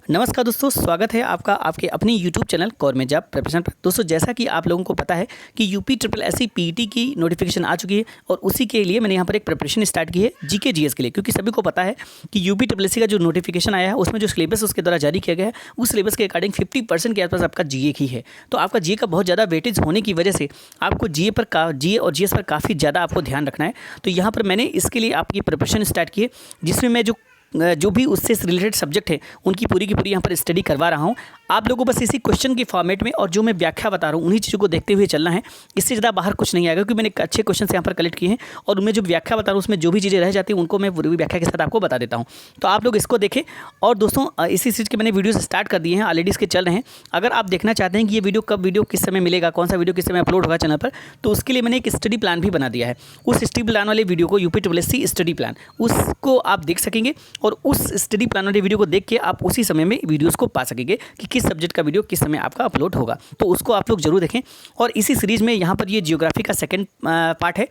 नमस्कार दोस्तों, स्वागत है आपका आपके अपने YouTube channel government job preparation पर। दोस्तों, जैसा कि आप लोगों को पता है कि यूपी ट्रिपल एससी पीईटी की नोटिफिकेशन आ चुकी है और उसी के लिए मैंने यहाँ पर एक प्रिपरेशन स्टार्ट की है जीके जीएस के लिए, क्योंकि सभी को पता है कि यूपी ट्रिपल एससी का जो नोटिफिकेशन आया है उसमें जो सिलेबस उसके द्वारा जारी किया गया है उस सिलेबस के अकॉर्डिंग 50% के आसपास आपका जीए की है। तो आपका जीए का बहुत ज़्यादा वेटेज होने की वजह से आपको जीए और जीएस पर काफ़ी ज़्यादा आपको ध्यान रखना है। तो यहाँ पर मैंने इसके लिए आपकी प्रिपरेशन स्टार्ट की है, जिसमें मैं जो भी उससे रिलेटेड सब्जेक्ट है उनकी पूरी की पूरी यहाँ पर स्टडी करवा रहा हूँ। आप लोगों को बस इसी क्वेश्चन के फॉर्मेट में और जो मैं व्याख्या बता रहा हूँ उन्हीं चीज़ों को देखते हुए चलना है। इससे ज़्यादा बाहर कुछ नहीं आएगा, क्योंकि मैंने अच्छे क्वेश्चन यहाँ पर कलेक्ट किए हैं और उनमें जो व्याख्या बता रहा हूँ उसमें जो भी चीज़ें रह जाती हैं उनको मैं पूरी व्याख्या के साथ आपको बता देता हूँ। तो आप लोग इसको देखें। और दोस्तों, इसी चीज़ के मैंने वीडियोज़ स्टार्ट कर दिए हैं, ऑलरेडी इसके चल रहे हैं। अगर आप देखना चाहते हैं कि ये वीडियो किस समय मिलेगा, कौन सा वीडियो किस समय अपलोड होगा चैनल पर, तो उसके लिए मैंने एक स्टडी प्लान भी बना दिया है। उस स्टडी प्लान वाले वीडियो को UP triple SC study plan उसको आप देख सकेंगे और उस स्टडी प्लान वाले वीडियो को देख के आप उसी समय में वीडियोस को पा सकेंगे कि किस सब्जेक्ट का वीडियो किस समय आपका अपलोड होगा। तो उसको आप लोग जरूर देखें। और इसी सीरीज़ में यहाँ पर ये जियोग्राफी का सेकंड पार्ट है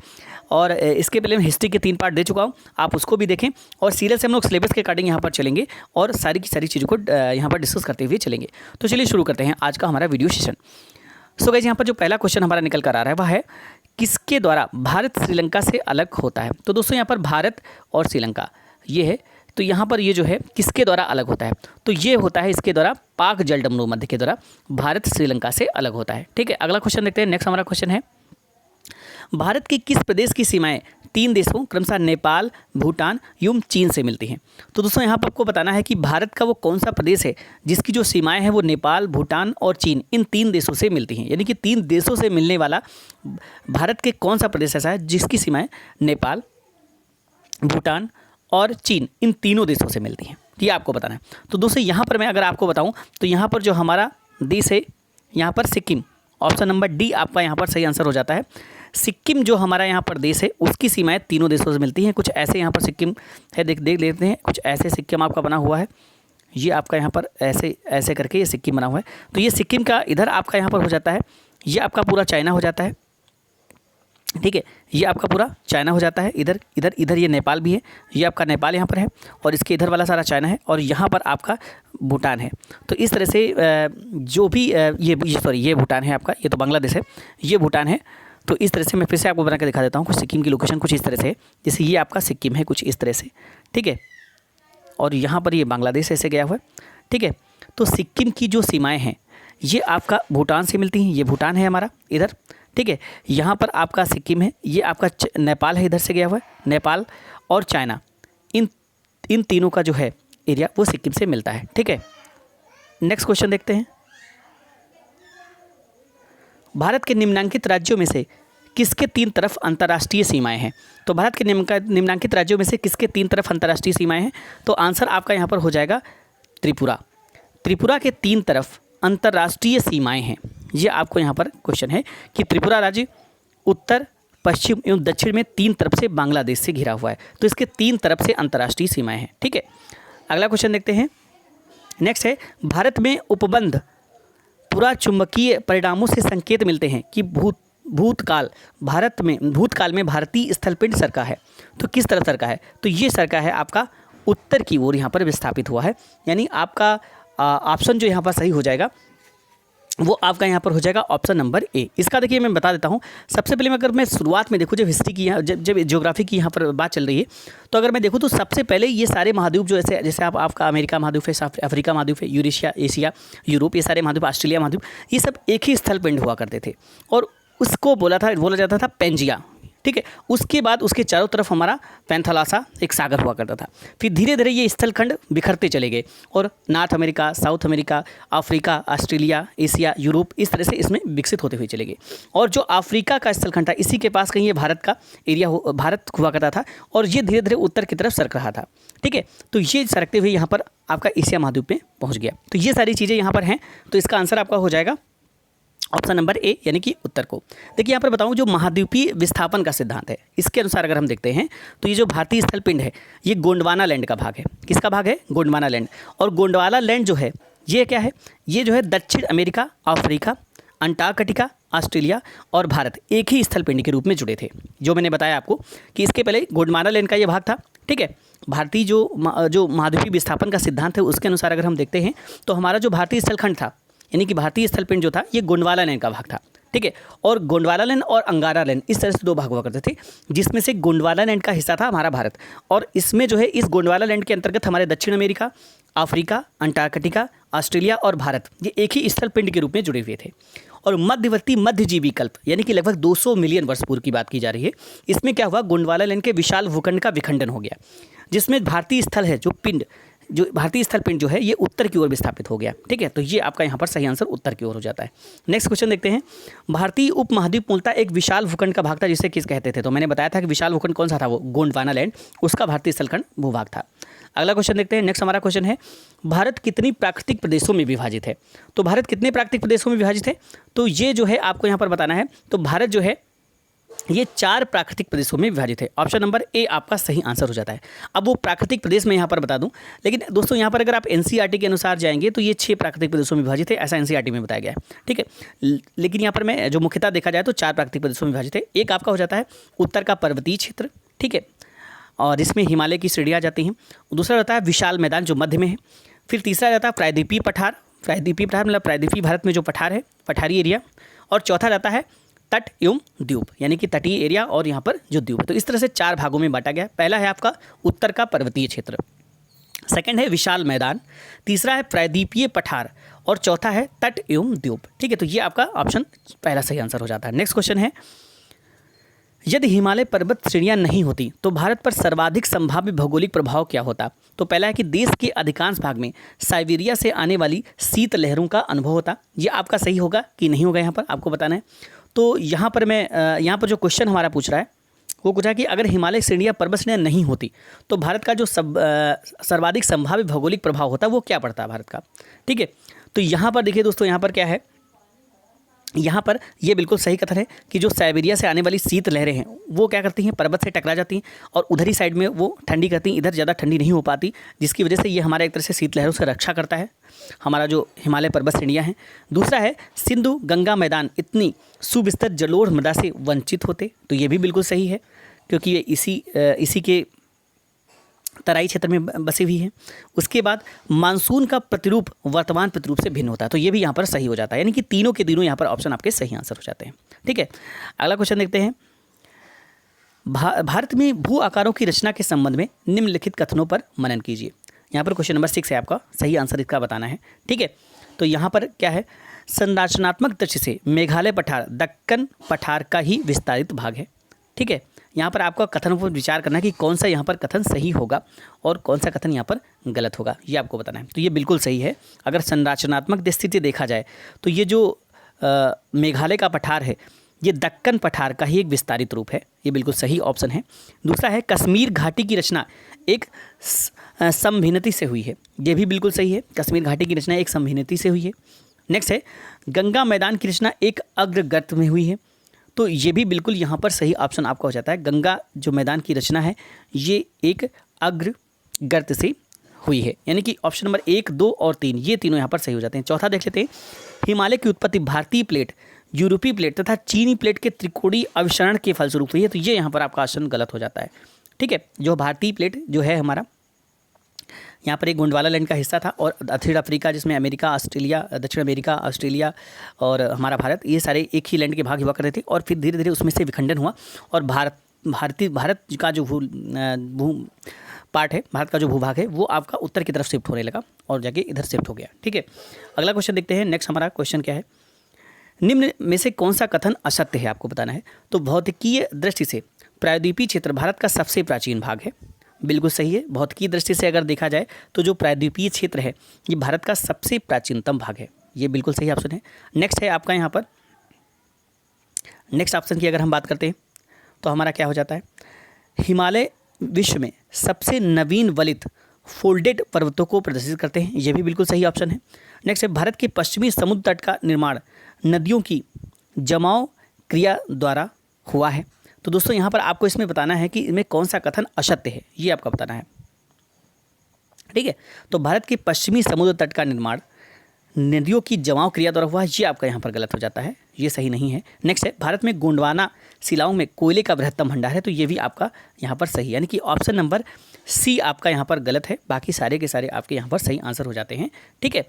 और इसके पहले मैं हिस्ट्री के 3 पार्ट दे चुका हूँ, आप उसको भी देखें। और सीरियल से हम लोग सिलेबस के अकॉर्डिंग यहाँ पर चलेंगे और सारी की सारी चीज़ों को यहाँ पर डिस्कस करते हुए चलेंगे। तो चलिए शुरू करते हैं आज का हमारा वीडियो सेशन। सो गाइस, यहाँ पर जो पहला क्वेश्चन हमारा निकल कर आ रहा है वह है किसके द्वारा भारत श्रीलंका से अलग होता है। तो दोस्तों, यहाँ पर भारत और श्रीलंका ये है, तो यहाँ पर ये जो है किसके द्वारा अलग होता है, तो ये होता है इसके द्वारा पाक जलडमरू मध्य के द्वारा भारत श्रीलंका से अलग होता है। ठीक है, अगला क्वेश्चन देखते हैं। नेक्स्ट हमारा क्वेश्चन है भारत के किस प्रदेश की सीमाएं 3 देशों क्रमशः नेपाल, भूटान एवं चीन से मिलती हैं। तो दोस्तों, यहाँ पर आपको बताना है कि भारत का वो कौन सा प्रदेश है जिसकी जो सीमाएं हैं वो नेपाल, भूटान और चीन इन 3 देशों से मिलती हैं। यानी कि 3 देशों से मिलने वाला भारत के कौन सा प्रदेश ऐसा है जिसकी सीमाएं नेपाल, भूटान और चीन इन तीनों देशों से मिलती हैं, ये आपको बताना है। तो दोस्तों, यहाँ पर मैं अगर आपको बताऊँ तो यहाँ पर जो हमारा देश है यहाँ पर सिक्किम, ऑप्शन नंबर डी आपका यहाँ पर सही आंसर हो जाता है। सिक्किम जो हमारा यहाँ पर देश है उसकी सीमाएं तीनों देशों से मिलती हैं। कुछ ऐसे यहाँ पर सिक्किम है, देख लेते हैं। कुछ ऐसे सिक्किम आपका बना हुआ है, ये आपका यहाँ पर ऐसे ऐसे करके ये सिक्किम बना हुआ है। तो ये सिक्किम का इधर आपका यहाँ पर हो जाता है, ये आपका पूरा चाइना हो जाता है। ठीक है, ये आपका पूरा चाइना हो जाता है। इधर इधर इधर ये नेपाल भी है, ये आपका नेपाल यहाँ पर है और इसके इधर वाला सारा चाइना है और यहाँ पर आपका भूटान है। तो इस तरह से जो भी ये भूटान है आपका, ये तो बांग्लादेश है, ये भूटान है। तो इस तरह से मैं फिर से आपको बना के दिखा देता हूँ। कुछ सिक्किम की लोकेशन कुछ इस तरह से है, जैसे ये आपका सिक्किम है कुछ इस तरह से। ठीक है, और यहाँ पर ये बांग्लादेश ऐसे गया हुआ है। ठीक है, तो सिक्किम की जो सीमाएँ हैं ये आपका भूटान से मिलती हैं, ये भूटान है हमारा इधर। ठीक है, यहाँ पर आपका सिक्किम है, ये आपका नेपाल है, इधर से गया हुआ है नेपाल और चाइना, इन तीनों का जो है एरिया वो सिक्किम से मिलता है। ठीक है, नेक्स्ट क्वेश्चन देखते हैं। भारत के निम्नांकित राज्यों में से किसके 3 तरफ अंतर्राष्ट्रीय सीमाएं हैं। तो भारत के निम्नांकित राज्यों में से किसके 3 तरफ अंतर्राष्ट्रीय सीमाएं हैं, तो आंसर आपका यहाँ पर हो जाएगा त्रिपुरा। त्रिपुरा के 3 तरफ अंतर्राष्ट्रीय सीमाएं हैं। ये आपको यहाँ पर क्वेश्चन है कि त्रिपुरा राज्य उत्तर, पश्चिम एवं दक्षिण में 3 तरफ से बांग्लादेश से घिरा हुआ है, तो इसके 3 तरफ से अंतर्राष्ट्रीय सीमाएं हैं। ठीक है, अगला क्वेश्चन देखते हैं। नेक्स्ट है भारत में उपबंध पुरा चुंबकीय परिणामों से संकेत मिलते हैं कि भूतकाल में भारतीय स्थलपिंड सरका है। तो किस तरफ सरका है, तो ये सरका है आपका उत्तर की ओर यहाँ पर विस्थापित हुआ है। यानी आपका ऑप्शन जो यहाँ पर सही हो जाएगा वो आपका यहाँ पर हो जाएगा ऑप्शन नंबर ए। इसका देखिए मैं बता देता हूँ। सबसे पहले अगर मैं शुरुआत में देखूँ, जब हिस्ट्री की जब ज्योग्राफी की यहाँ पर बात चल रही है, तो अगर मैं देखूँ तो सबसे पहले ये सारे महाद्वीप जो जैसे आपका अमेरिका महाद्वीप है, अफ्रीका महाद्वीप है, यूरेशिया, एशिया, यूरोप, ये सारे महाद्वीप, ऑस्ट्रेलिया महाद्वीप, ये सब एक ही स्थल पिंड हुआ करते थे और उसको बोला जाता था पेंजिया। ठीक है, उसके बाद उसके चारों तरफ हमारा पैंथालासा एक सागर हुआ करता था। फिर धीरे धीरे ये स्थलखंड बिखरते चले गए और north America, south America, Africa, Australia, Asia, Europe, इस तरह से इसमें विकसित होते हुए चले गए। और जो अफ्रीका का स्थलखंड था इसी के पास कहीं ये भारत का एरिया भारत हुआ करता था और ये धीरे धीरे उत्तर की तरफ सरक रहा था। ठीक है, तो ये सरकते हुए यहाँ पर आपका एशिया महाद्वीप में पहुँच गया। तो ये सारी चीज़ें यहाँ पर हैं, तो इसका आंसर आपका हो जाएगा ऑप्शन नंबर ए, यानी कि उत्तर को। देखिए यहाँ पर बताऊँ, जो महाद्वीपीय विस्थापन का सिद्धांत है इसके अनुसार अगर हम देखते हैं तो ये जो भारतीय स्थलपिंड है ये गोंडवाना लैंड का भाग है। किसका भाग है, गोंडवाना लैंड। और गोंडवाना लैंड जो है ये क्या है, ये जो है दक्षिण अमेरिका, अफ्रीका, अंटार्कटिका, ऑस्ट्रेलिया और भारत एक ही स्थलपिंड के रूप में जुड़े थे। जो मैंने बताया आपको कि इसके पहले गोंडवाना लैंड का ये भाग था। ठीक है, भारतीय जो महाद्वीपीय विस्थापन का सिद्धांत है उसके अनुसार अगर हम देखते हैं तो हमारा जो भारतीय स्थलखंड था, यानी कि भारतीय स्थलपिंड जो था ये गोंडवाना लैंड का भाग था, ठीक है। और गोंडवाना लैंड और अंगारा लैंड इस तरह से दो भाग हुआ करते थे, जिसमें से गोंडवाना लैंड का हिस्सा था हमारा भारत, और इसमें जो है इस गोंडवाना लैंड के अंतर्गत हमारे दक्षिण अमेरिका, अफ्रीका, अंटार्कटिका, ऑस्ट्रेलिया और भारत ये एक ही स्थल पिंड के रूप में जुड़े हुए थे। और मध्यवर्ती मध्यजीवी कल्प यानी कि लगभग 200 मिलियन वर्ष पूर्व की बात की जा रही है, इसमें क्या हुआ, गोंडवाना लैंड के विशाल भूखंड का विखंडन हो गया, जिसमें भारतीय स्थल है जो भारतीय स्थल पिंड जो है ये उत्तर की ओर विस्थापित हो गया, ठीक है। तो ये आपका यहाँ पर सही आंसर उत्तर की ओर हो जाता है। नेक्स्ट क्वेश्चन देखते हैं। भारतीय उपमहाद्वीप मूलतः एक विशाल भूखंड का भाग था जिसे किस कहते थे, तो मैंने बताया था कि विशाल भूखंड कौन सा था, वो गोंडवाना लैंड, उसका भारतीय स्थलखंड भूभाग था। अगला क्वेश्चन देखते हैं। नेक्स्ट हमारा क्वेश्चन है, भारत कितनी प्राकृतिक प्रदेशों में विभाजित है, तो भारत कितने प्राकृतिक प्रदेशों में विभाजित है, तो ये जो है आपको यहाँ पर बताना है। तो भारत जो है ये 4 प्राकृतिक प्रदेशों में विभाजित है। ऑप्शन नंबर ए आपका सही आंसर हो जाता है। अब वो प्राकृतिक प्रदेश मैं यहाँ पर बता दूं, लेकिन दोस्तों यहाँ पर अगर आप एनसीईआरटी के अनुसार जाएंगे तो ये 6 प्राकृतिक प्रदेशों में विभाजित है, ऐसा एनसीईआरटी में बताया गया है, ठीक है। लेकिन यहाँ पर मैं जो मुख्यतः देखा जाए तो 4 प्राकृतिक प्रदेशों में विभाजित है। एक आपका हो जाता है उत्तर का पर्वतीय क्षेत्र, ठीक है, और इसमें हिमालय की श्रेणियाँ आ जाती हैं। दूसरा रहता है विशाल मैदान जो मध्य में है। फिर तीसरा रहता है प्रायद्वीपीय पठार, मतलब प्रायद्वीपीय भारत में जो पठार है, पठारी एरिया। और चौथा रहता है तट एवं द्वीप, यानी कि तटीय एरिया और यहाँ पर जो द्वीप है। तो इस तरह से 4 भागों में बांटा गया है। पहला है आपका उत्तर का पर्वतीय क्षेत्र, सेकंड है विशाल मैदान, तीसरा है प्रायद्वीपीय पठार और चौथा है तट एवं द्वीप, ठीक है। तो ये आपका ऑप्शन पहला सही आंसर हो जाता है। नेक्स्ट क्वेश्चन है, यदि हिमालय पर्वत श्रेणियां नहीं होती तो भारत पर सर्वाधिक संभाव्य भौगोलिक प्रभाव क्या होता, तो पहला है कि देश के अधिकांश भाग में साइबेरिया से आने वाली शीत लहरों का अनुभव होता। ये आपका सही होगा कि नहीं होगा, यहाँ पर आपको बताना है। तो यहाँ पर जो क्वेश्चन हमारा पूछ रहा है वो पूछा कि अगर हिमालय श्रेणियाँ पर्वत श्रेणियाँ नहीं होती तो भारत का जो सर्वाधिक संभाव्य भौगोलिक प्रभाव होता वो क्या पड़ता है भारत का, ठीक है। तो यहाँ पर देखिए दोस्तों, यहाँ पर क्या है, यहाँ पर ये बिल्कुल सही कथन है कि जो साइबेरिया से आने वाली शीत लहरें हैं वो क्या करती हैं, पर्वत से टकरा जाती हैं और उधर ही साइड में वो ठंडी करती हैं, इधर ज़्यादा ठंडी नहीं हो पाती, जिसकी वजह से ये हमारा एक तरह से शीत लहरों से रक्षा करता है, हमारा जो हिमालय पर्वत श्रेणियाँ हैं। दूसरा है सिंधु गंगा मैदान इतनी सुविस्तृत जलोढ़ मृदा से वंचित होते, तो ये भी बिल्कुल सही है क्योंकि ये इसी के तराई क्षेत्र में बसी हुई है। उसके बाद मानसून का प्रतिरूप वर्तमान प्रतिरूप से भिन्न होता है, तो ये भी यहाँ पर सही हो जाता है, यानी कि तीनों के तीनों यहाँ पर ऑप्शन आपके सही आंसर हो जाते हैं, ठीक है। अगला क्वेश्चन देखते हैं। भारत में भू आकारों की रचना के संबंध में निम्नलिखित कथनों पर मनन कीजिए। यहाँ पर क्वेश्चन नंबर 6 है, आपका सही आंसर इसका बताना है, ठीक है। तो यहाँ पर क्या है, संरचनात्मक दृष्टि से मेघालय पठार दक्कन पठार का ही विस्तारित भाग है, ठीक है। यहाँ पर आपका कथनों पर विचार करना है कि कौन सा यहाँ पर कथन सही होगा और कौन सा कथन यहाँ पर गलत होगा, ये आपको बताना है। तो ये बिल्कुल सही है। अगर संरचनात्मक दृष्टि से देखा जाए तो ये जो मेघालय का पठार है ये दक्कन पठार का ही एक विस्तारित रूप है, ये बिल्कुल सही ऑप्शन है। दूसरा है कश्मीर घाटी की रचना एक समभिन्नति से हुई है, ये भी बिल्कुल सही है, कश्मीर घाटी की रचना एक समभिन्नति से हुई है। नेक्स्ट है गंगा मैदान की रचना एक अग्रगर्त में हुई है, तो ये भी बिल्कुल यहाँ पर सही ऑप्शन आपका हो जाता है। गंगा जो मैदान की रचना है ये एक अग्रगर्त से हुई है, यानी कि ऑप्शन नंबर 1, 2 और 3 ये तीनों यहाँ पर सही हो जाते हैं। चौथा देख लेते हैं, हिमालय की उत्पत्ति भारतीय प्लेट, यूरोपीय प्लेट तथा चीनी प्लेट के त्रिकोणीय अभिसरण के फलस्वरूप हुई है, तो ये यहाँ पर आपका ऑप्शन गलत हो जाता है, ठीक है। जो भारतीय प्लेट जो है हमारा यहाँ पर एक गोंडवाना लैंड का हिस्सा था और दक्षिण अफ्रीका जिसमें अमेरिका, ऑस्ट्रेलिया, दक्षिण अमेरिका, ऑस्ट्रेलिया और हमारा भारत, ये सारे एक ही लैंड के भाग हुआ करते थे और फिर धीरे धीरे उसमें से विखंडन हुआ और भारत का जो भू पार्ट है, भारत का जो भूभाग है वो आपका उत्तर की तरफ शिफ्ट होने लगा और जाके इधर शिफ्ट हो गया, ठीक है। अगला क्वेश्चन देखते हैं। नेक्स्ट हमारा क्वेश्चन क्या है, निम्न में से कौन सा कथन असत्य है, आपको बताना है। तो भौतिकीय दृष्टि से प्रायद्वीपीय क्षेत्र भारत का सबसे प्राचीन भाग है, बिल्कुल सही है। भौतिकीय दृष्टि से अगर देखा जाए तो जो प्रायद्वीपीय क्षेत्र है ये भारत का सबसे प्राचीनतम भाग है, ये बिल्कुल सही ऑप्शन है। नेक्स्ट है आपका यहाँ पर नेक्स्ट ऑप्शन की अगर हम बात करते हैं तो हमारा क्या हो जाता है, हिमालय विश्व में सबसे नवीन वलित फोल्डेड पर्वतों को प्रदर्शित करते हैं, ये भी बिल्कुल सही ऑप्शन है। नेक्स्ट है भारत के पश्चिमी समुद्र तट का निर्माण नदियों की जमाव क्रिया द्वारा हुआ है। तो दोस्तों यहाँ पर आपको इसमें बताना है कि इनमें कौन सा कथन असत्य है, ये आपका बताना है, ठीक है। तो भारत के पश्चिमी समुद्र तट का निर्माण नदियों की जमाव क्रिया द्वारा हुआ है, ये आपका यहाँ पर गलत हो जाता है, ये सही नहीं है। नेक्स्ट है भारत में गोंडवाना शिलाओं में कोयले का बृहत्तम भंडार है, तो ये भी आपका यहाँ पर सही है, यानी कि ऑप्शन नंबर सी आपका यहाँ पर गलत है, बाकी सारे के सारे आपके यहाँ पर सही आंसर हो जाते हैं। ठीक है,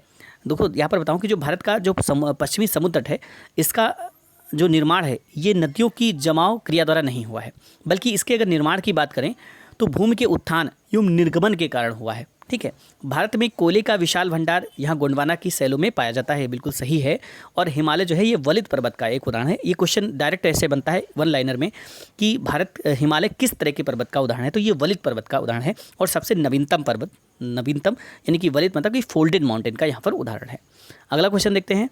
देखो यहाँ पर बताऊँ कि जो भारत का जो पश्चिमी समुद्र तट है, इसका जो निर्माण है ये नदियों की जमाव क्रिया द्वारा नहीं हुआ है, बल्कि इसके अगर निर्माण की बात करें तो भूमि के उत्थान एवं निर्गमन के कारण हुआ है। ठीक है, भारत में कोयले का विशाल भंडार यहाँ गोंडवाना की शैलों में पाया जाता है, बिल्कुल सही है। और हिमालय जो है ये वलित पर्वत का एक उदाहरण है। ये क्वेश्चन डायरेक्ट ऐसे बनता है वन लाइनर में कि भारत हिमालय किस तरह के पर्वत का उदाहरण है, तो ये वलित पर्वत का उदाहरण है और सबसे नवीनतम पर्वत, नवीनतम यानी कि वलित मतलब कि फोल्डेड माउंटेन का यहाँ पर उदाहरण है। अगला क्वेश्चन देखते हैं।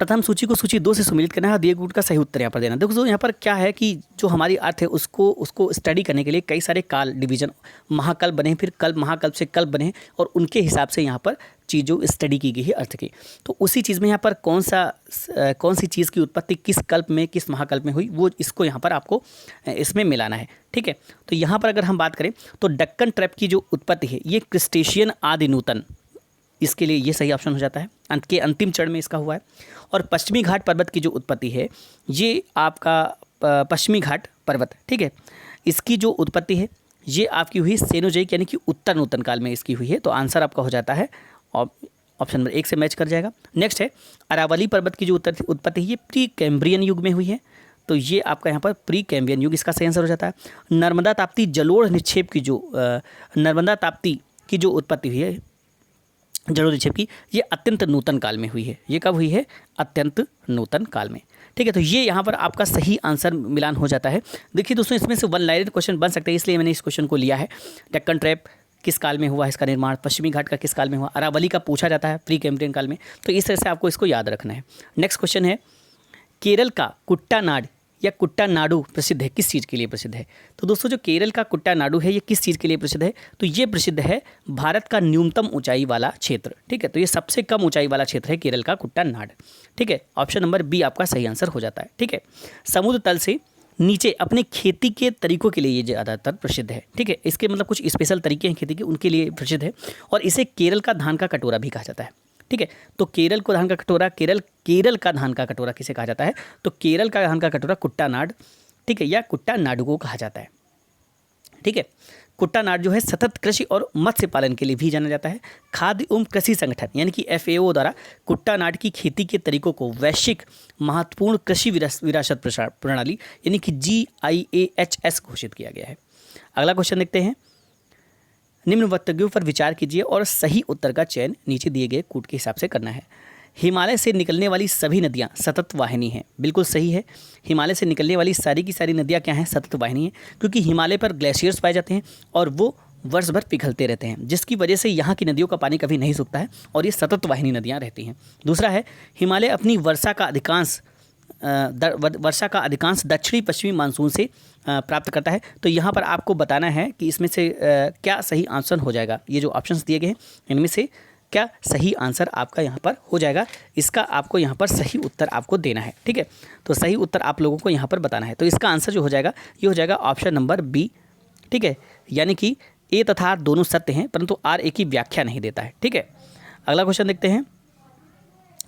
प्रथम सूची को सूची 2 से सम्मिलित करना है, दिए गुण का सही उत्तर यहाँ पर देना। देखो यहाँ पर क्या है कि जो हमारी अर्थ है उसको स्टडी करने के लिए कई सारे काल डिवीजन, महाकल्प बने, फिर कल्प, महाकल्प से कल्प बने और उनके हिसाब से यहाँ पर चीज़ों स्टडी की गई है अर्थ की। तो उसी चीज़ में यहाँ पर कौन सी चीज़ की उत्पत्ति किस कल्प में, किस महाकल्प में हुई, वो इसको यहाँ पर आपको इसमें मिलाना है। ठीक है, तो यहाँ पर अगर हम बात करें तो डक्कन ट्रैप की जो उत्पत्ति है ये क्रिस्टेशियन आदि नूतन, इसके लिए ये सही ऑप्शन हो जाता है, अंत के अंतिम चरण में इसका हुआ है। और पश्चिमी घाट पर्वत की जो उत्पत्ति है ये आपका पश्चिमी घाट पर्वत, ठीक है, इसकी जो उत्पत्ति है ये आपकी हुई सेनोजोइक यानी कि उत्तर नूतन काल में इसकी हुई है। तो आंसर आपका हो जाता है ऑप्शन नंबर 1 से मैच कर जाएगा। नेक्स्ट है अरावली पर्वत की जो उत्पत्ति है ये प्री कैम्ब्रियन युग में हुई है, तो ये आपका यहाँ पर प्री कैम्ब्रियन युग इसका सही आंसर हो जाता है। नर्मदा ताप्ती जलोढ़ निक्षेप की जो नर्मदा ताप्ती की जो उत्पत्ति हुई है जलोढ़ निक्षेप की, ये अत्यंत नूतन काल में हुई है। ये कब हुई है? अत्यंत नूतन काल में। ठीक है, तो ये यहाँ पर आपका सही आंसर मिलान हो जाता है। देखिए दोस्तों, इसमें से वन लाइनर क्वेश्चन बन सकते हैं, इसलिए मैंने इस क्वेश्चन को लिया है। डक्कन ट्रैप किस काल में हुआ इसका निर्माण, पश्चिमी घाट का किस काल में हुआ, अरावली का पूछा जाता है प्री कैम्ब्रियन काल में, तो इस तरह से आपको इसको याद रखना है। नेक्स्ट क्वेश्चन है केरल का कुट्टानाड या कुट्टानाडु प्रसिद्ध है, किस चीज़ के लिए प्रसिद्ध है? तो दोस्तों जो केरल का कुट्टानाडु है ये किस चीज़ के लिए प्रसिद्ध है? तो ये प्रसिद्ध है भारत का न्यूनतम ऊंचाई वाला क्षेत्र। ठीक है, तो ये सबसे कम ऊंचाई वाला क्षेत्र है केरल का कुट्टानाड। ठीक है, ऑप्शन नंबर बी आपका सही आंसर हो जाता है। ठीक है, समुद्र तल से नीचे अपने खेती के तरीकों के लिए ये ज़्यादातर प्रसिद्ध है। ठीक है, इसके मतलब कुछ स्पेशल तरीके हैं खेती के, उनके लिए प्रसिद्ध है और इसे केरल का धान का कटोरा भी कहा जाता है। ठीक है, तो केरल को धान का कटोरा, केरल का धान का कटोरा किसे कहा जाता है? तो केरल का धान का कटोरा कुट्टानाड, ठीक है, या कुट्टानाडु को कहा जाता है। ठीक है, कुट्टानाड जो है सतत कृषि और मत्स्य पालन के लिए भी जाना जाता है। खाद्य एवं कृषि संगठन यानी कि FAO द्वारा कुट्टानाड की खेती के तरीकों को वैश्विक महत्वपूर्ण कृषि विरासत प्रणाली यानी कि GIAHS घोषित किया गया है। अगला क्वेश्चन देखते हैं। निम्न वक्तव्यों पर विचार कीजिए और सही उत्तर का चयन नीचे दिए गए कूट के हिसाब से करना है। हिमालय से निकलने वाली सभी नदियां सतत वाहिनी हैं, बिल्कुल सही है। हिमालय से निकलने वाली सारी की सारी नदियां क्या हैं? सतत वाहिनी हैं, क्योंकि हिमालय पर ग्लेशियर्स पाए जाते हैं और वो वर्ष भर पिघलते रहते हैं, जिसकी वजह से यहाँ की नदियों का पानी कभी नहीं सूखता है और ये सतत वाहिनी नदियाँ रहती हैं। दूसरा है हिमालय अपनी वर्षा का अधिकांश दक्षिणी पश्चिमी मानसून से प्राप्त करता है। तो यहाँ पर आपको बताना है कि इसमें से क्या सही आंसर हो जाएगा। ये जो ऑप्शंस दिए गए हैं इनमें से क्या सही आंसर आपका यहाँ पर हो जाएगा, इसका आपको यहाँ पर सही उत्तर आपको देना है। ठीक है, तो सही उत्तर आप लोगों को यहाँ पर बताना है। तो इसका आंसर जो हो जाएगा ये हो जाएगा ऑप्शन नंबर बी। ठीक है, यानी कि ए तथा आर दोनों सत्य हैं, परंतु आर ए की व्याख्या नहीं देता है। ठीक है, अगला क्वेश्चन देखते हैं।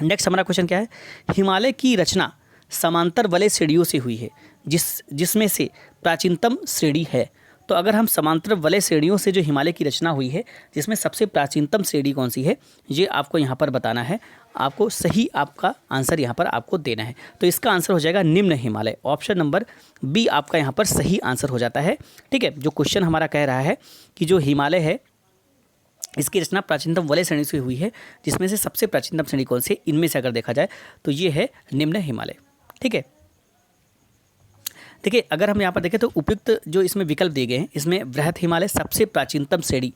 नेक्स्ट हमारा क्वेश्चन क्या है? हिमालय की रचना समांतर वलय श्रेणियों से हुई है, जिसमें से प्राचीनतम श्रेणी है। तो अगर हम समांतर वलय श्रेणियों से जो हिमालय की रचना हुई है, जिसमें सबसे प्राचीनतम श्रेणी कौन सी है, ये आपको यहाँ पर बताना है। आपको सही आपका आंसर यहाँ पर आपको देना है। तो इसका आंसर हो जाएगा निम्न हिमालय। ऑप्शन नंबर बी आपका यहाँ पर सही आंसर हो जाता है। ठीक है, जो क्वेश्चन हमारा कह रहा है कि जो हिमालय है इसकी रचना प्राचीनतम वलय श्रेणी से हुई है, जिसमें से सबसे प्राचीनतम श्रेणी कौन सी है, इनमें से अगर देखा जाए तो ये है निम्न हिमालय। ठीक है, देखिए अगर हम यहाँ पर देखें तो उपयुक्त जो इसमें विकल्प दिए गए हैं, इसमें वृहद हिमालय सबसे प्राचीनतम श्रेणी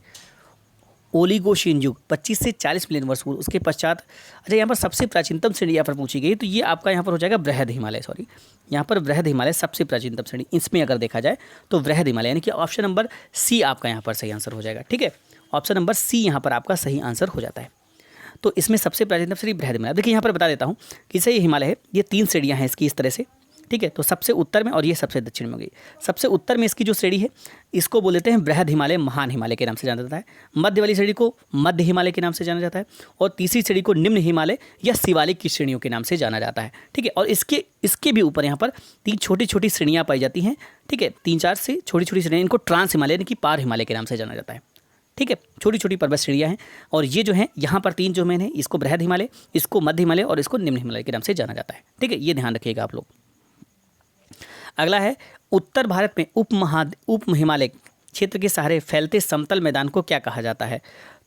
ओलिगोशीन युग 25 से 40 मिलियन वर्ष पूर्व, उसके पश्चात अच्छा यहाँ पर सबसे प्राचीनतम श्रेणी यहाँ पर पूछी गई, तो ये आपका यहाँ पर हो जाएगा वृहद हिमालय। सॉरी, यहाँ पर वृहद हिमालय सबसे प्राचीनतम श्रेणी, इसमें अगर देखा जाए तो वृहद हिमालय यानी कि ऑप्शन नंबर सी आपका यहाँ पर सही आंसर हो जाएगा। ठीक है, ऑप्शन नंबर सी यहाँ पर आपका सही आंसर हो जाता है। तो इसमें सबसे प्राचीनतम श्रेणी वृहद हिमालय। देखिए यहाँ पर बता देता हूँ कि सही हिमालय है, ये 3 श्रेणियाँ हैं इसकी इस तरह से। ठीक है। तो सबसे उत्तर में और ये सबसे दक्षिण में हो गई। सबसे उत्तर में इसकी जो श्रेणी है इसको बोल देते हैं बृहद हिमालय, महान हिमालय के नाम से जाना जाता है। मध्य वाली श्रेणी को मध्य हिमालय के नाम से जाना जाता है और तीसरी श्रेणी को निम्न हिमालय या शिवालिक की श्रेणियों के नाम से जाना जाता है, ठीक है। और इसके भी ऊपर यहाँ पर 3 छोटी छोटी श्रेणियाँ पाई जाती हैं, ठीक है। 3-4 से छोटी छोटी श्रेणी, इनको ट्रांस हिमालय यानी कि पार हिमालय के नाम से जाना जाता है, ठीक है। छोटी छोटी पर्वत श्रेणियाँ हैं और ये जो है यहाँ पर 3 जो मेन है, इसको बृहद हिमालय, इसको मध्य हिमालय और इसको निम्न हिमालय के नाम से जाना जाता है, ठीक है। ये ध्यान रखिएगा आप लोग। अगला है उत्तर भारत में उप हिमालय क्षेत्र के सहारे फैलते समतल मैदान को क्या कहा जाता है।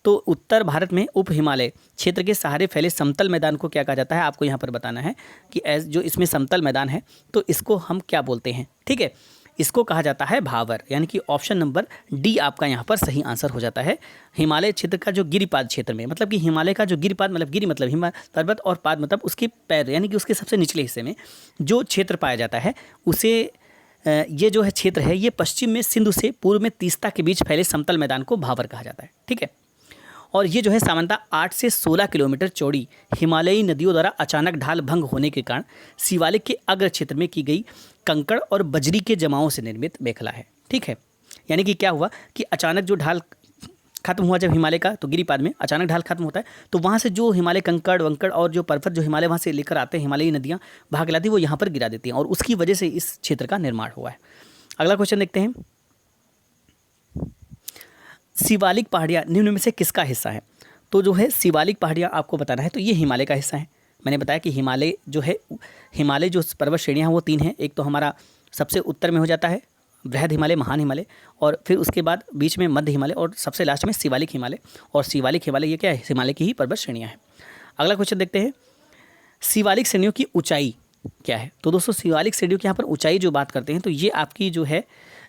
तो उत्तर भारत में उप हिमालय क्षेत्र के सहारे फैले समतल मैदान को क्या कहा जाता है, आपको यहाँ पर बताना है कि जो इसमें समतल मैदान है तो इसको हम क्या बोलते हैं, ठीक है। इसको कहा जाता है भावर, यानी कि ऑप्शन नंबर डी आपका यहाँ पर सही आंसर हो जाता है। हिमालय क्षेत्र का जो गिरिपाद क्षेत्र में, मतलब कि हिमालय का जो गिरिपाद, मतलब गिरि मतलब हिमालय पर्वत और पाद मतलब उसके पैर, यानी कि उसके सबसे निचले हिस्से में जो क्षेत्र पाया जाता है उसे ये जो है क्षेत्र है ये पश्चिम में सिंधु से पूर्व में तीस्ता के बीच फैले समतल मैदान को भावर कहा जाता है, ठीक है। और ये जो है सामान्यतः 8 से 16 किलोमीटर चौड़ी हिमालयी नदियों द्वारा अचानक ढाल भंग होने के कारण शिवालिक के अग्र क्षेत्र में की गई कंकड़ और बजरी के जमावों से निर्मित मेखला है, ठीक है। यानी कि क्या हुआ कि अचानक जो ढाल खत्म हुआ जब हिमालय का, तो गिरिपाद में अचानक ढाल खत्म होता है तो वहाँ से जो हिमालय कंकड़ वंकड़ और जो पर्वत जो हिमालय वहाँ से लेकर आते हैं, हिमालयी नदियाँ भाग लाती, वो यहाँ पर गिरा देती हैं और उसकी वजह से इस क्षेत्र का निर्माण हुआ है। अगला क्वेश्चन देखते हैं, शिवालिक पहाड़ियाँ निम्न में से किसका हिस्सा है। तो जो है शिवालिक पहाड़ियाँ आपको बताना है, तो ये हिमालय का हिस्सा है। मैंने बताया कि हिमालय जो है, हिमालय जो पर्वत श्रेणियाँ हैं वो 3 हैं। एक तो हमारा सबसे उत्तर में हो जाता है बृहद हिमालय, महान हिमालय, और फिर उसके बाद बीच में मध्य हिमालय और सबसे लास्ट में शिवालिक हिमालय। और शिवालिक हिमालय ये क्या है, हिमालय की ही पर्वत श्रेणियाँ हैं। अगला क्वेश्चन देखते हैं, शिवालिक श्रेणियों की ऊंचाई क्या है। तो दोस्तों शिवालिक श्रेणियों की यहाँ पर ऊंचाई जो बात करते हैं तो ये आपकी जो है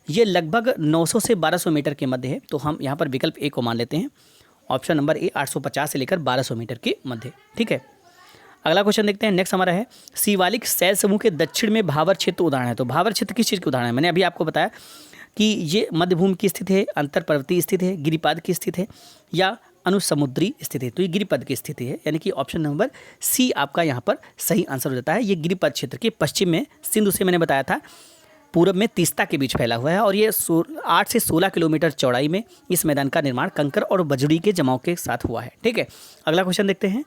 ये लगभग 900 से 1200 मीटर के मध्य है। तो हम यहाँ पर विकल्प ए को मान लेते हैं, ऑप्शन नंबर ए 850 से लेकर 1200 मीटर के मध्य, ठीक है। अगला क्वेश्चन देखते हैं, नेक्स्ट हमारा है शिवालिक शैल समूह के दक्षिण में भावर क्षेत्र उदाहरण है। तो भावर क्षेत्र किस चीज़ के उदाहरण है, मैंने अभी आपको बताया कि ये मध्यभूमि की स्थिति है, अंतर पर्वतीय स्थिति है, गिरिपाद की स्थिति है या अनुसमुद्री स्थिति है। तो ये गिरिपद की स्थिति है, यानी कि ऑप्शन नंबर सी आपका यहाँ पर सही आंसर हो जाता है। ये गिरिपद क्षेत्र के पश्चिम में सिंधु से मैंने बताया था पूरब में तीस्ता के बीच फैला हुआ है और ये 8 से 16 किलोमीटर चौड़ाई में इस मैदान का निर्माण कंकर और बजरी के जमाव के साथ हुआ है, ठीक है। अगला क्वेश्चन देखते हैं,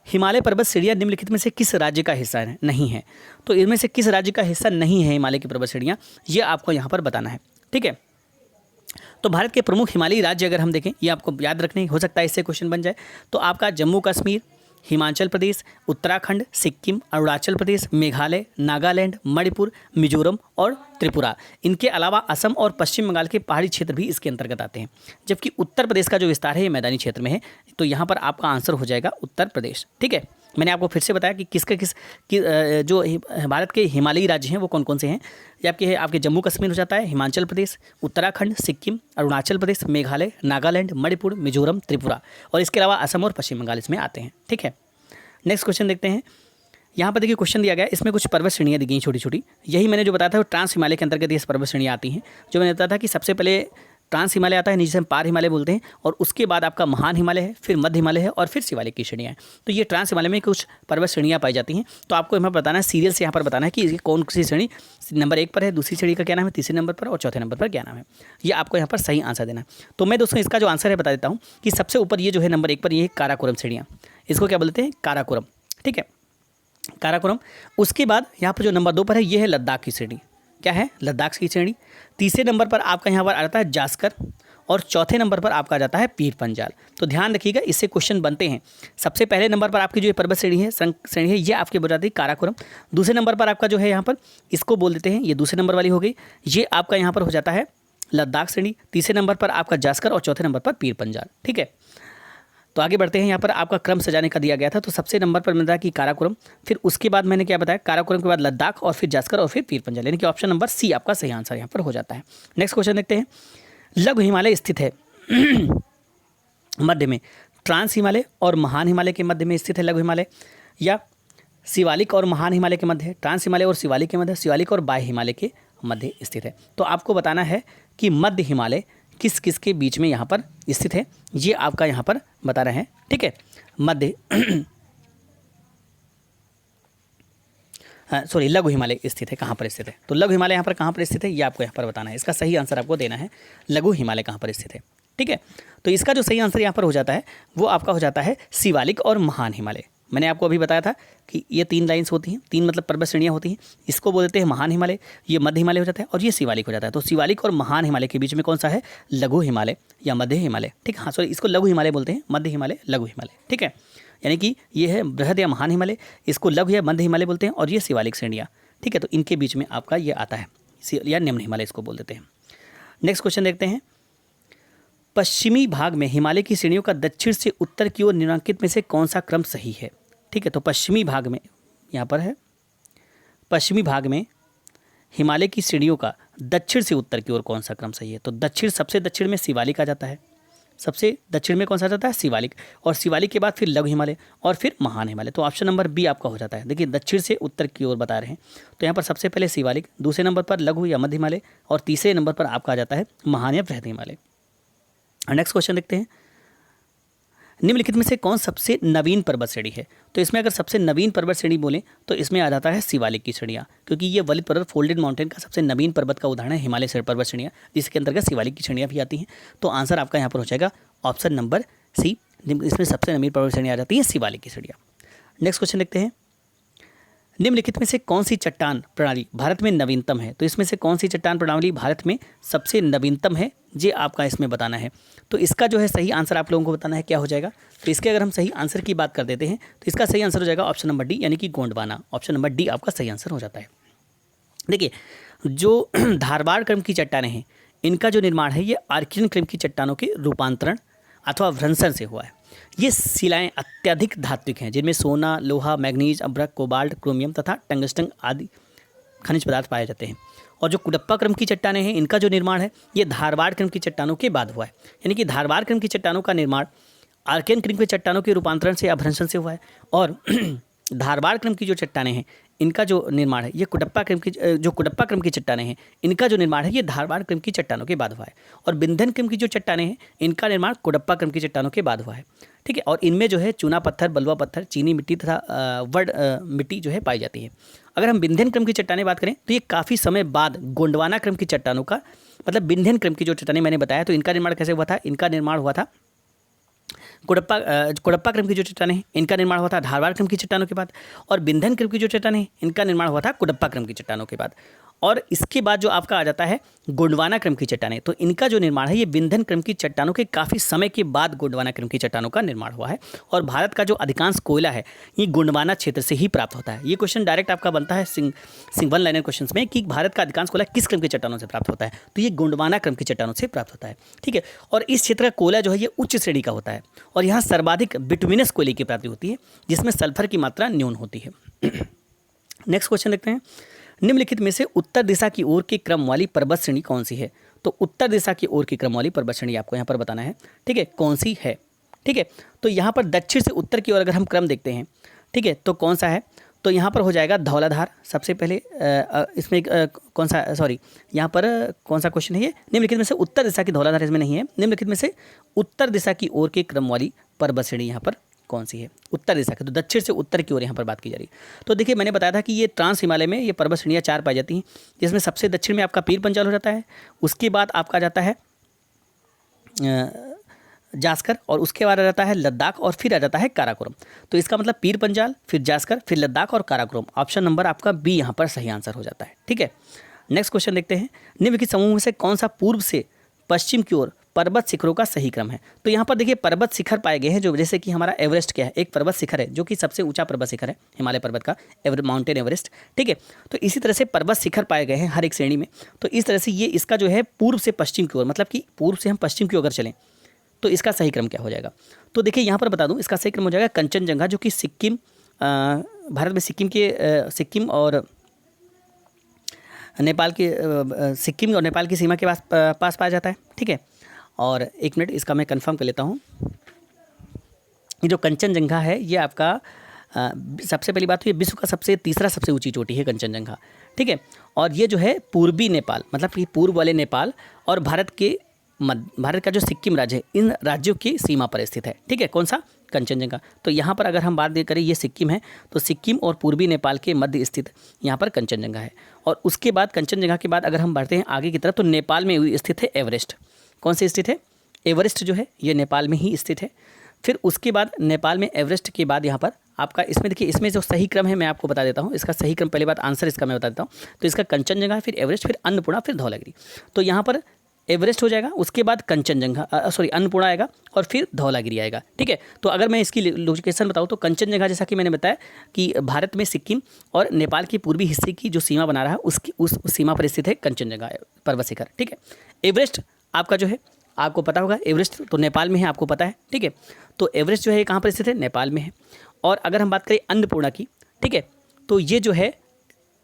हिमालय पर्वत श्रेणियाँ निम्नलिखित में से किस राज्य का हिस्सा नहीं है। तो इनमें से किस राज्य का हिस्सा नहीं है हिमालय की पर्वत श्रेणियाँ, ये आपको यहाँ पर बताना है, ठीक है। तो भारत के प्रमुख हिमालयी राज्य अगर हम देखें, ये आपको याद रखने हो सकता है इससे क्वेश्चन बन जाए, तो आपका जम्मू कश्मीर, हिमाचल प्रदेश, उत्तराखंड, सिक्किम, अरुणाचल प्रदेश, मेघालय, नागालैंड, मणिपुर, मिजोरम और त्रिपुरा। इनके अलावा असम और पश्चिम बंगाल के पहाड़ी क्षेत्र भी इसके अंतर्गत आते हैं। जबकि उत्तर प्रदेश का जो विस्तार है ये मैदानी क्षेत्र में है, तो यहाँ पर आपका आंसर हो जाएगा उत्तर प्रदेश, ठीक है। मैंने आपको फिर से बताया कि जो भारत के हिमालयी राज्य हैं वो कौन कौन से हैं। ये आपके जम्मू कश्मीर हो जाता है, हिमाचल प्रदेश, उत्तराखंड, सिक्किम, अरुणाचल प्रदेश, मेघालय, नागालैंड, मणिपुर, मिजोरम, त्रिपुरा, और इसके अलावा असम और पश्चिम बंगाल इसमें आते हैं, ठीक है। नेक्स्ट क्वेश्चन देखते हैं, यहाँ पर देखिए क्वेश्चन दिया गया है, इसमें कुछ पर्वत श्रेणियाँ दी गई छोटी छोटी। यही मैंने जो बताया था वो ट्रांस हिमालय के अंतर्गत ये पर्वत श्रेणियाँ आती हैं। जो मैंने बताया था कि सबसे पहले ट्रांस हिमालय आता है, नीचे हम पार हिमालय बोलते हैं, और उसके बाद आपका महान हिमालय है, फिर मध्य हिमालय है और फिर शिवालिक की श्रेणियाँ हैं। तो ये ट्रांस हिमालय में कुछ पर्वत श्रेणियाँ पाई जाती हैं। तो आपको यहाँ बताना है, सीरियल से यहाँ पर बताना है कि कौन सी श्रेणी नंबर 1 पर है, दूसरी श्रेणी का क्या नाम है, तीसरे नंबर पर और चौथे नंबर पर क्या नाम है। ये आपको यहाँ पर सही आंसर देना है। तो मैं दोस्तों इसका जो आंसर है बता देता हूँ कि सबसे ऊपर ये जो है नंबर 1 पर ये है काराकोरम श्रेणियाँ, इसको क्या बोलते हैं, काराकोरम, ठीक है, काराकोरम। उसके बाद यहाँ पर जो नंबर 2 पर है ये है लद्दाख की श्रेणी, क्या है, लद्दाख की श्रेणी। तीसरे नंबर पर आपका यहाँ पर आता है जास्कर और चौथे नंबर पर आपका जाता है पीर पंजाल। तो ध्यान रखिएगा, इससे क्वेश्चन बनते हैं। सबसे पहले नंबर पर आपकी जो पर्वत श्रेणी है ये आपके बताती है काराकोरम। दूसरे नंबर पर आपका जो है यहाँ पर इसको बोल देते हैं, ये दूसरे नंबर वाली हो गई, ये आपका यहाँ पर हो जाता है लद्दाख श्रेणी। तीसरे नंबर पर आपका जास्कर और चौथे नंबर पर पीर पंजाल, ठीक है। तो आगे बढ़ते हैं, यहाँ पर आपका क्रम सजाने का दिया गया था। तो सबसे नंबर पर मिलता है कि काराकोरम, फिर उसके बाद मैंने क्या बताया, काराकोरम के बाद लद्दाख और फिर जास्कर और फिर पीर पंजाल, यानी कि ऑप्शन नंबर सी आपका सही आंसर यहाँ पर हो जाता है। नेक्स्ट क्वेश्चन देखते हैं, लघु हिमालय स्थित है मध्य में, ट्रांस हिमालय और महान हिमालय के मध्य में स्थित है लघु हिमालय, या शिवालिक और महान हिमालय के मध्य, ट्रांस हिमालय और शिवालिक के मध्य, शिवालिक और बाह्य हिमालय के मध्य स्थित है। तो आपको बताना है कि मध्य हिमालय किस किस के बीच में यहाँ पर स्थित है, ये आपका यहाँ पर बता रहे हैं, ठीक है। मध्य हाँ सॉरी, लघु हिमालय स्थित है, कहाँ पर स्थित है? तो लघु हिमालय यहाँ पर कहाँ पर स्थित है ये आपको यहाँ पर बताना है। इसका सही आंसर आपको देना है, लघु हिमालय कहाँ पर स्थित है। ठीक है, तो इसका जो सही आंसर यहाँ पर हो जाता है वो आपका हो जाता है शिवालिक और महान हिमालय। मैंने आपको अभी बताया था कि ये 3 लाइन्स होती हैं, 3 मतलब पर्वत श्रेणियाँ होती हैं। इसको बोलते हैं महान हिमालय, ये मध्य हिमालय हो जाता है और ये शिवालिक हो जाता है। तो शिवालिक और महान हिमालय के बीच में कौन सा है? लघु हिमालय या मध्य हिमालय। ठीक, हाँ सॉरी, इसको लघु हिमालय बोलते हैं, मध्य हिमालय, लघु हिमालय। ठीक है, यानी कि ये है बृहद या महान हिमालय, इसको लघु या मध्य हिमालय बोलते हैं, और ये शिवालिक श्रेणियाँ। ठीक है, तो इनके बीच में आपका ये आता है, या निम्न हिमालय इसको बोल देते हैं। नेक्स्ट क्वेश्चन देखते हैं। पश्चिमी भाग में हिमालय की श्रेणियों का दक्षिण से उत्तर की ओर निम्नलिखित में से कौन सा क्रम सही है? ठीक है, तो पश्चिमी भाग में यहाँ पर है, पश्चिमी भाग में हिमालय की श्रेणियों का दक्षिण से उत्तर की ओर कौन सा क्रम सही है? तो दक्षिण, सबसे दक्षिण में शिवालिक आ जाता है, सबसे दक्षिण में कौन सा जाता है? शिवालिक, और शिवालिक के बाद फिर लघु हिमालय और फिर महान हिमालय। तो ऑप्शन नंबर बी आपका हो जाता है। देखिए दक्षिण से उत्तर की ओर बता रहे हैं, तो यहाँ पर सबसे पहले शिवालिक, दूसरे नंबर पर लघु या मध्य हिमालय, और तीसरे नंबर पर आपका आ जाता है महान या बृहद हिमालय। नेक्स्ट क्वेश्चन देखते हैं। निम्नलिखित में से कौन सबसे नवीन पर्वत श्रेणी है? तो इसमें अगर सबसे नवीन पर्वत श्रेणी बोलें तो इसमें आ जाता है शिवालिक की श्रेणियाँ, क्योंकि ये वलित पर्वत फोल्डेड माउंटेन का सबसे नवीन पर्वत का उदाहरण है हिमालय से पर्वत श्रेणियाँ, जिसके अंतर्गत शिवालिक की श्रेणियाँ भी आती हैं। तो आंसर आपका यहाँ पर हो जाएगा ऑप्शन नंबर सी, इसमें सबसे नवीन पर्वत श्रेणी आ जाती है शिवालिक की श्रेणियाँ। नेक्स्ट क्वेश्चन देखते हैं। निम्नलिखित में से कौन सी चट्टान प्रणाली भारत में नवीनतम है? तो इसमें से कौन सी चट्टान प्रणाली भारत में सबसे नवीनतम है, ये आपका इसमें बताना है। तो इसका जो है सही आंसर आप लोगों को बताना है, क्या हो जाएगा? तो इसके अगर हम सही आंसर की बात कर देते हैं तो इसका सही आंसर हो जाएगा ऑप्शन नंबर डी, यानी कि गोंडवाना। ऑप्शन नंबर डी आपका सही आंसर हो जाता है। देखिए, जो धारवाड़ क्रम की चट्टानें हैं, इनका जो निर्माण है ये आर्कियन क्रम की चट्टानों के रूपांतरण अथवा भ्रंशन से हुआ है। ये शिलाएं अत्यधिक धात्विक हैं, जिनमें सोना, लोहा, मैग्नीज, अभ्रक, कोबाल्ट, क्रोमियम तथा टंगस्टन आदि खनिज पदार्थ पाए जाते हैं। और जो कुडप्पा क्रम की चट्टानें हैं, इनका जो निर्माण है ये धारवाड़ क्रम की चट्टानों के बाद हुआ है। यानी कि धारवाड़ क्रम की चट्टानों का निर्माण आर्कियन क्रम की चट्टानों के रूपांतरण से या भ्रंशन से हुआ है, और धारवाड़ क्रम की जो चट्टानें हैं इनका जो निर्माण है ये कुडप्पा क्रम की, जो कुडप्पा क्रम की चट्टानें हैं इनका जो निर्माण है ये धारवाड़ क्रम की चट्टानों के बाद हुआ है। और बिंधन क्रम की जो चट्टानें हैं इनका निर्माण कुडप्पा क्रम की चट्टानों के बाद हुआ है। ठीक है, और इनमें जो है चूना पत्थर, बलुआ पत्थर, चीनी मिट्टी तथा वर्ड मिट्टी जो है पाई जाती है। अगर हम बिंधन क्रम की चट्टानें बात करें तो ये काफ़ी समय बाद गोंडवाना क्रम की चट्टानों का, मतलब बिंधन क्रम की जो चट्टानें मैंने बताया, तो इनका निर्माण कैसे हुआ था? इनका निर्माण हुआ था कुडप्पा क्रम की जो चट्टानें हैं इनका निर्माण हुआ था धारवाड़ क्रम की चट्टानों के बाद, और बिंधन क्रम की जो चट्टानें हैं इनका निर्माण हुआ था कुडप्पा क्रम की चट्टानों के बाद। और इसके बाद जो आपका आ जाता है गोंडवाना क्रम की चट्टानें, तो इनका जो निर्माण है ये बिंधन क्रम की चट्टानों के काफ़ी समय के बाद गोंडवाना क्रम की चट्टानों का निर्माण हुआ है। और भारत का जो अधिकांश कोयला है ये गोंडवाना क्षेत्र से ही प्राप्त होता है। ये क्वेश्चन डायरेक्ट आपका बनता है सिंग वन लाइनर क्वेश्चन में कि भारत का अधिकांश कोयला किस क्रम की चट्टानों से प्राप्त होता है? तो ये गोंडवाना क्रम की चट्टानों से प्राप्त होता है। ठीक है, और इस क्षेत्र का कोयला जो है ये उच्च श्रेणी का होता है, और यहाँ सर्वाधिक बिटुमिनस कोयले की प्राप्ति होती है, जिसमें सल्फर की मात्रा न्यून होती है। नेक्स्ट क्वेश्चन देखते हैं। निम्नलिखित में से उत्तर दिशा की ओर के क्रम वाली पर्वत श्रेणी कौन सी है? तो उत्तर दिशा की ओर की क्रम वाली पर्वत श्रेणी आपको यहाँ पर बताना है। ठीक है, कौन सी है? ठीक है, तो यहाँ पर दक्षिण से उत्तर की ओर अगर हम क्रम देखते हैं, ठीक है, तो कौन सा है? तो यहाँ पर हो जाएगा धौलाधार सबसे पहले। इसमें कौन सा, सॉरी यहाँ पर कौन सा क्वेश्चन है ये? निम्नलिखित में से उत्तर दिशा की धौलाधार इसमें नहीं है। निम्नलिखित में से उत्तर दिशा की ओर के क्रम वाली पर्वत श्रेणी यहाँ पर कौन सी है? उत्तर दिशा की, तो दक्षिण से उत्तर की ओर यहाँ पर बात की जा रही है। तो देखिए मैंने बताया था कि ये ट्रांस हिमालय में ये पर्वत श्रेणियाँ 4 पाई जाती हैं, जिसमें सबसे दक्षिण में आपका पीर पंजाल हो जाता है, उसके बाद आपका जाता है जास्कर, और उसके बाद आ जाता है लद्दाख, और फिर आ जाता है काराकोरम। तो इसका मतलब पीर पंजाल, फिर जास्कर, फिर लद्दाख और काराकोरम। ऑप्शन नंबर आपका बी यहाँ पर सही आंसर हो जाता है। ठीक है, नेक्स्ट क्वेश्चन देखते हैं। निम्नलिखित समूह में से कौन सा पूर्व से पश्चिम की ओर पर्वत शिखरों का सही क्रम है? तो यहाँ पर देखिए पर्वत शिखर पाए गए हैं, जो जैसे कि हमारा एवरेस्ट क्या है, एक पर्वत शिखर है जो कि सबसे ऊंचा पर्वत शिखर है हिमालय पर्वत का, माउंटेन एवरेस्ट। ठीक है, तो इसी तरह से पर्वत शिखर पाए गए हैं हर एक श्रेणी में। तो इस तरह से ये इसका जो है पूर्व से पश्चिम की ओर, मतलब कि पूर्व से हम पश्चिम की ओर अगर चलें तो इसका सही क्रम क्या हो जाएगा? तो देखिए यहाँ पर बता दूँ, इसका सही क्रम हो जाएगा कंचनजंगा, जो कि सिक्किम, भारत में सिक्किम और नेपाल की सीमा के पास पाया जाता है। ठीक है, और एक मिनट इसका मैं कंफर्म कर लेता हूँ। ये जो कंचनजंगा है ये आपका सबसे पहली बात तो ये विश्व का तीसरा सबसे ऊंची चोटी है कंचनजंगा। ठीक है, और ये जो है पूर्वी नेपाल, मतलब कि पूर्व वाले नेपाल और भारत के भारत का जो सिक्किम राज्य है इन राज्यों की सीमा पर स्थित है। ठीक है, कौन सा? कंचनजंगा। तो यहाँ पर अगर हम बात करें ये सिक्किम है, तो सिक्किम और पूर्वी नेपाल के मध्य स्थित यहाँ पर कंचनजंगा है। और उसके बाद कंचनजंगा के बाद अगर हम बढ़ते हैं आगे की तरफ तो नेपाल में स्थित है एवरेस्ट। कौन से स्थित है? एवरेस्ट जो है ये नेपाल में ही स्थित है। फिर उसके बाद नेपाल में एवरेस्ट के बाद यहाँ पर आपका इसमें देखिए, इसमें जो सही क्रम है मैं आपको बता देता हूँ। इसका सही क्रम, पहले बात आंसर इसका मैं बता देता हूँ। तो इसका कंचनजंगा, फिर एवरेस्ट, फिर अन्नपूर्णा, फिर धौलागिरी। तो यहाँ पर एवरेस्ट हो जाएगा, उसके बाद कंचनजंगा अन्नपूर्णा आएगा और फिर धौलागिरी आएगा। ठीक है, तो अगर मैं इसकी लोकेशन बताऊँ तो कंचनजंगा जैसा कि मैंने बताया कि भारत में सिक्किम और नेपाल के पूर्वी हिस्से की जो सीमा बना रहा है उसकी उस सीमा पर स्थित है कंचनजंगा पर्वत शिखर। ठीक है, एवरेस्ट आपका जो है आपको पता होगा, एवरेस्ट तो नेपाल में है, आपको पता है। ठीक है, तो एवरेस्ट जो है कहाँ पर स्थित है? नेपाल में है। और अगर हम बात करें अन्नपूर्णा की, ठीक है, तो ये जो है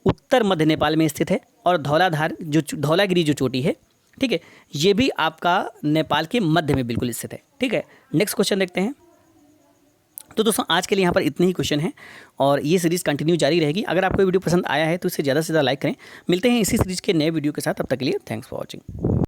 उत्तर मध्य नेपाल में स्थित है। और धौलागिरी जो चोटी है, ठीक है, ये भी आपका नेपाल के मध्य में बिल्कुल स्थित है। ठीक है, नेक्स्ट क्वेश्चन देखते हैं। तो दोस्तों आज के लिए यहाँ पर इतने ही क्वेश्चन हैं और ये सीरीज़ कंटिन्यू जारी रहेगी। अगर आपको वीडियो पसंद आया है तो इसे ज़्यादा से ज़्यादा लाइक करें। मिलते हैं इसी सीरीज़ के नए वीडियो के साथ, तब तक के लिए थैंक्स फॉर वॉचिंग।